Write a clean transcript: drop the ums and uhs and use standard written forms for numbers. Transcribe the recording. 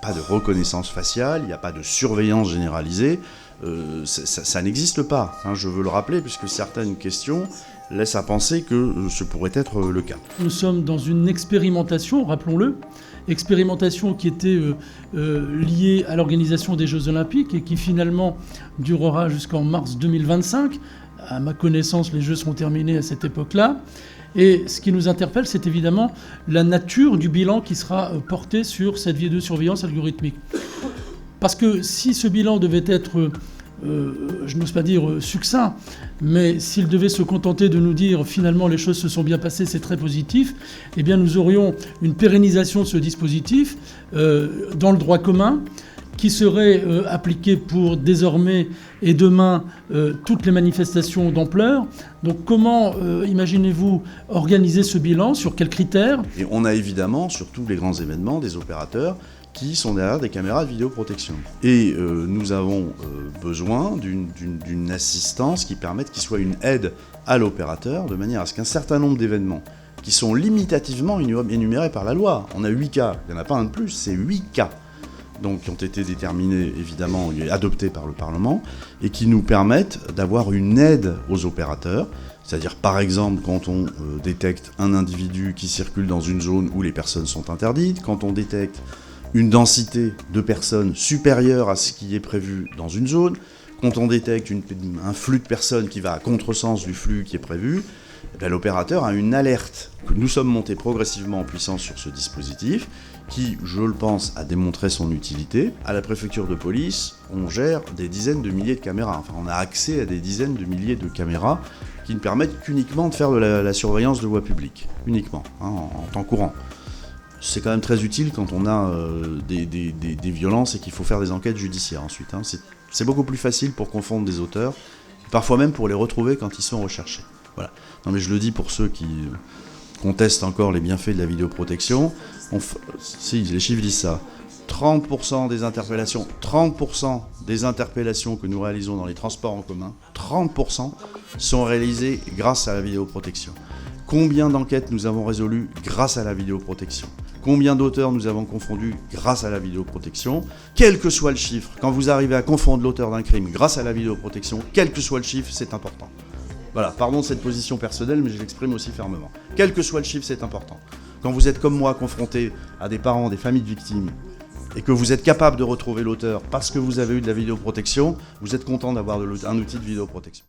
pas de reconnaissance faciale, il n'y a pas de surveillance généralisée. Ça n'existe pas, hein, je veux le rappeler, puisque certaines questions laissent à penser que ce pourrait être le cas. Nous sommes dans une expérimentation, rappelons-le, expérimentation qui était liée à l'organisation des Jeux Olympiques et qui finalement durera jusqu'en mars 2025. À ma connaissance, les Jeux seront terminés à cette époque-là. Et ce qui nous interpelle, c'est évidemment la nature du bilan qui sera porté sur cette vidéosurveillance algorithmique. Parce que si ce bilan devait être, je n'ose pas dire succinct, mais s'il devait se contenter de nous dire finalement les choses se sont bien passées, c'est très positif, eh bien nous aurions une pérennisation de ce dispositif dans le droit commun qui serait appliqué pour désormais et demain toutes les manifestations d'ampleur. Donc comment imaginez-vous organiser ce bilan, sur quels critères ? Et on a évidemment, sur tous les grands événements, des opérateurs qui sont derrière des caméras de vidéoprotection. Et nous avons besoin d'une assistance qui permette, qui soit une aide à l'opérateur, de manière à ce qu'un certain nombre d'événements qui sont limitativement énumérés par la loi, on a 8 cas, il n'y en a pas un de plus, c'est 8 cas, donc qui ont été déterminés évidemment et adoptés par le Parlement, et qui nous permettent d'avoir une aide aux opérateurs. C'est-à-dire, par exemple, quand on détecte un individu qui circule dans une zone où les personnes sont interdites, quand on détecte une densité de personnes supérieure à ce qui est prévu dans une zone, quand on détecte un flux de personnes qui va à contresens du flux qui est prévu, l'opérateur a une alerte. Nous sommes montés progressivement en puissance sur ce dispositif qui, je le pense, a démontré son utilité. À la préfecture de police, on gère des dizaines de milliers de caméras. Enfin, on a accès à des dizaines de milliers de caméras qui ne permettent qu'uniquement de faire de la surveillance de voie publique, uniquement, hein, en temps courant. C'est quand même très utile quand on a des violences et qu'il faut faire des enquêtes judiciaires ensuite. Hein. C'est beaucoup plus facile pour confondre des auteurs, parfois même pour les retrouver quand ils sont recherchés. Voilà. Non mais je le dis pour ceux qui contestent encore les bienfaits de la vidéoprotection. Si, les chiffres disent ça. 30% des interpellations que nous réalisons dans les transports en commun, 30% sont réalisées grâce à la vidéoprotection. Combien d'enquêtes nous avons résolues grâce à la vidéoprotection ? Combien d'auteurs nous avons confondus grâce à la vidéoprotection ? Quel que soit le chiffre, quand vous arrivez à confondre l'auteur d'un crime grâce à la vidéoprotection, quel que soit le chiffre, c'est important. Voilà, pardon de cette position personnelle, mais je l'exprime aussi fermement. Quel que soit le chiffre, c'est important. Quand vous êtes comme moi confronté à des parents, des familles de victimes, et que vous êtes capable de retrouver l'auteur parce que vous avez eu de la vidéoprotection, vous êtes content d'avoir un outil de vidéoprotection.